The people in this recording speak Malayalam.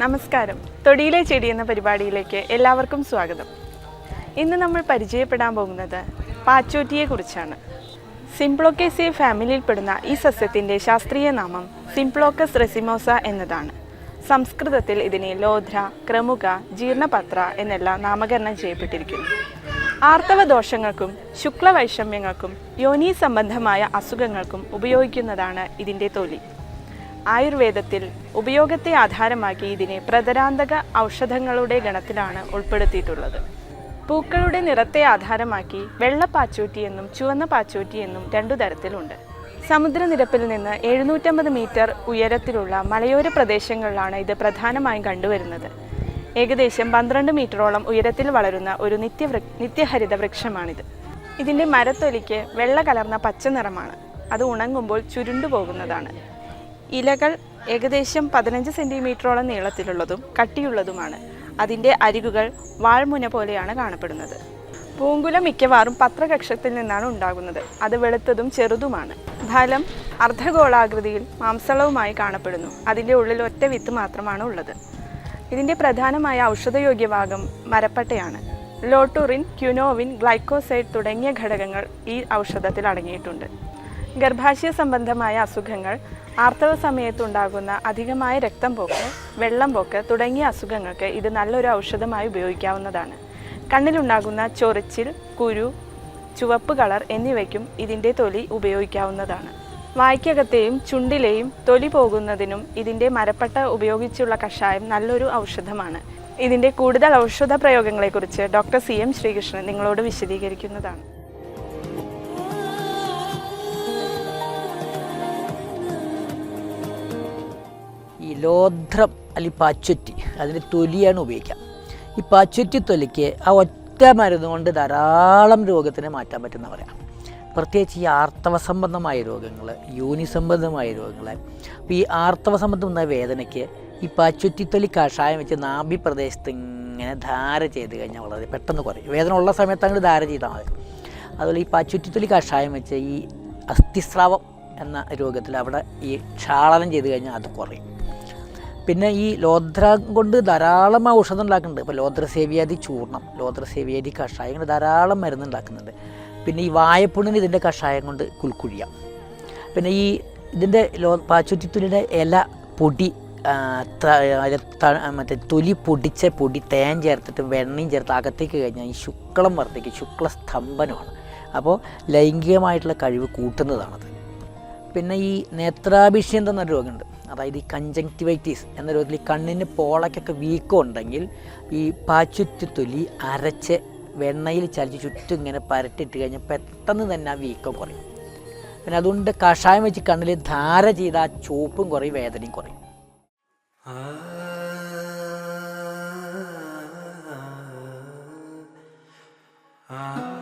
നമസ്കാരം. തൊടിയിലെ ചെടി എന്ന പരിപാടിയിലേക്ക് എല്ലാവർക്കും സ്വാഗതം. ഇന്ന് നമ്മൾ പരിചയപ്പെടാൻ പോകുന്നത് പാച്ചോറ്റിയെക്കുറിച്ചാണ്. സിംപ്ലോക്കേസിയ ഫാമിലിയിൽപ്പെടുന്ന ഈ സസ്യത്തിൻ്റെ ശാസ്ത്രീയ നാമം സിംപ്ലോക്കസ് റെസിമോസ എന്നതാണ്. സംസ്കൃതത്തിൽ ഇതിനെ ലോധ്ര, ക്രമുക, ജീർണപത്ര എന്നെല്ലാം നാമകരണം ചെയ്യപ്പെട്ടിരിക്കുന്നു. ആർത്തവ ദോഷങ്ങൾക്കും ശുക്ലവൈഷമ്യങ്ങൾക്കും യോനി സംബന്ധമായ അസുഖങ്ങൾക്കും ഉപയോഗിക്കുന്നതാണ് ഇതിൻ്റെ തൊലി. ആയുർവേദത്തിൽ ഉപയോഗത്തെ ആധാരമാക്കി ഇതിനെ പ്രതരാന്തക ഔഷധങ്ങളുടെ ഗണത്തിലാണ് ഉൾപ്പെടുത്തിയിട്ടുള്ളത്. പൂക്കളുടെ നിറത്തെ ആധാരമാക്കി വെള്ള പാച്ചോറ്റി എന്നും ചുവന്ന പാച്ചോറ്റി എന്നും രണ്ടു തരത്തിലുണ്ട്. സമുദ്രനിരപ്പിൽ നിന്ന് 750 മീറ്റർ ഉയരത്തിലുള്ള മലയോര പ്രദേശങ്ങളിലാണ് ഇത് പ്രധാനമായും കണ്ടുവരുന്നത്. ഏകദേശം 12 മീറ്ററോളം ഉയരത്തിൽ വളരുന്ന ഒരു നിത്യഹരിത വൃക്ഷമാണിത്. ഇതിൻ്റെ മരത്തൊലിക്ക് വെള്ള കലർന്ന പച്ച നിറമാണ്. അത് ഉണങ്ങുമ്പോൾ ചുരുണ്ടു പോകുന്നതാണ്. ഇലകൾ ഏകദേശം 15 സെൻറ്റിമീറ്ററോളം നീളത്തിലുള്ളതും കട്ടിയുള്ളതുമാണ്. അതിൻ്റെ അരികുകൾ വാൾമുന പോലെയാണ് കാണപ്പെടുന്നത്. പൂങ്കുല മിക്കവാറും പത്രകക്ഷത്തിൽ നിന്നാണ് ഉണ്ടാകുന്നത്. അത് വെളുത്തതും ചെറുതുമാണ്. ഫലം അർദ്ധഗോളാകൃതിയിൽ മാംസളവുമായി കാണപ്പെടുന്നു. അതിൻ്റെ ഉള്ളിൽ ഒറ്റ വിത്ത് മാത്രമാണ് ഉള്ളത്. ഇതിൻ്റെ പ്രധാനമായ ഔഷധയോഗ്യഭാഗം മരപ്പട്ടയാണ്. ലോട്ടൂറിൻ, ക്യുനോവിൻ, ഗ്ലൈക്കോസൈഡ് തുടങ്ങിയ ഘടകങ്ങൾ ഈ ഔഷധത്തിൽ അടങ്ങിയിട്ടുണ്ട്. ഗർഭാശയ സംബന്ധമായ അസുഖങ്ങൾ, ആർത്തവ സമയത്തുണ്ടാകുന്ന അധികമായ രക്തം പോക്ക്, വെള്ളം പോക്ക് തുടങ്ങിയ അസുഖങ്ങൾക്ക് ഇത് നല്ലൊരു ഔഷധമായി ഉപയോഗിക്കാവുന്നതാണ്. കണ്ണിലുണ്ടാകുന്ന ചൊറിച്ചിൽ, കുരു, ചുവപ്പ് കളർ എന്നിവയ്ക്കും ഇതിൻ്റെ തൊലി ഉപയോഗിക്കാവുന്നതാണ്. വായ്ക്കകത്തെയും ചുണ്ടിലെയും തൊലി പോകുന്നതിനും ഇതിൻ്റെ മരപ്പട്ട ഉപയോഗിച്ചുള്ള കഷായം നല്ലൊരു ഔഷധമാണ്. ഇതിൻ്റെ കൂടുതൽ ഔഷധ പ്രയോഗങ്ങളെക്കുറിച്ച് ഡോക്ടർ CM ശ്രീകൃഷ്ണൻ നിങ്ങളോട് വിശദീകരിക്കുന്നതാണ്. ഈ ലോധ്രം അല്ലെങ്കിൽ പാച്ചൊറ്റി, അതിൻ്റെ തൊലിയാണ് ഉപയോഗിക്കുക. ഈ പാച്ചൊറ്റി തൊലിക്ക് ആ ഒറ്റ മരുന്ന് കൊണ്ട് ധാരാളം രോഗത്തിനെ മാറ്റാൻ പറ്റുന്ന പറയാം. പ്രത്യേകിച്ച് ഈ ആർത്തവ സംബന്ധമായ രോഗങ്ങൾ, യോനി സംബന്ധമായ രോഗങ്ങൾ. അപ്പോൾ ഈ ആർത്തവ സംബന്ധമായ വേദനയ്ക്ക് ഈ പാച്ചൊറ്റിത്തൊലി കഷായം വെച്ച് നാഭി പ്രദേശത്ത് ഇങ്ങനെ ധാര ചെയ്ത് കഴിഞ്ഞാൽ വളരെ പെട്ടെന്ന് കുറയും. വേദന ഉള്ള സമയത്ത് അങ്ങോട്ട് ധാര ചെയ്താൽ മതി. അതുപോലെ ഈ പാച്ചൊറ്റിത്തൊലി കഷായം വെച്ച് ഈ അസ്ഥിസ്രാവം എന്ന രോഗത്തിൽ അവിടെ ഈ ക്ഷാളനം ചെയ്ത് കഴിഞ്ഞാൽ അത് കുറയും. പിന്നെ ഈ ലോധ്ര കൊണ്ട് ധാരാളം ഔഷധം ഉണ്ടാക്കുന്നുണ്ട്. ഇപ്പോൾ ലോധ്രസേവ്യാദി ചൂർണം, ലോധ്രസേവ്യാദി കഷായം, ഇങ്ങനെ ധാരാളം മരുന്ന് ഉണ്ടാക്കുന്നുണ്ട്. പിന്നെ ഈ വായപ്പുണ്ണിന് ഇതിൻ്റെ കഷായം കൊണ്ട് കുൽക്കുഴിയാം. പിന്നെ ഈ ഇതിൻ്റെ പാച്ചൊറ്റിത്തൊലിയുടെ ഇല പൊടി, മറ്റേ തൊലി പൊടിച്ച പൊടി തേൻ ചേർത്തിട്ട് വെണ്ണയും ചേർത്ത് അകത്തേക്ക് കഴിഞ്ഞാൽ ഈ ശുക്ലം വർദ്ധിക്കും. ശുക്ലസ്തംഭനമാണ്. അപ്പോൾ ലൈംഗികമായിട്ടുള്ള കഴിവ് കൂട്ടുന്നതാണത്. പിന്നെ ഈ നേത്രാഭിഷേകം എന്നൊരു രോഗമുണ്ട്. അതായത് ഈ കഞ്ചങ്ക്റ്റിവൈറ്റീസ് എന്ന രോഗത്തിൽ ഈ കണ്ണിന് പോളയ്ക്കൊക്കെ വീക്കം ഉണ്ടെങ്കിൽ ഈ പാച്ചൊറ്റിത്തൊലി അരച്ച് വെണ്ണയിൽ ചലിച്ച് ചുറ്റും ഇങ്ങനെ പരട്ടിട്ട് കഴിഞ്ഞാൽ പെട്ടെന്ന് തന്നെ ആ വീക്കം കുറയും. പിന്നെ അതുകൊണ്ട് കഷായം വെച്ച് കണ്ണിൽ ധാര ചെയ്ത് ആ ചുവപ്പും കുറയും, വേദനയും കുറയും. Ah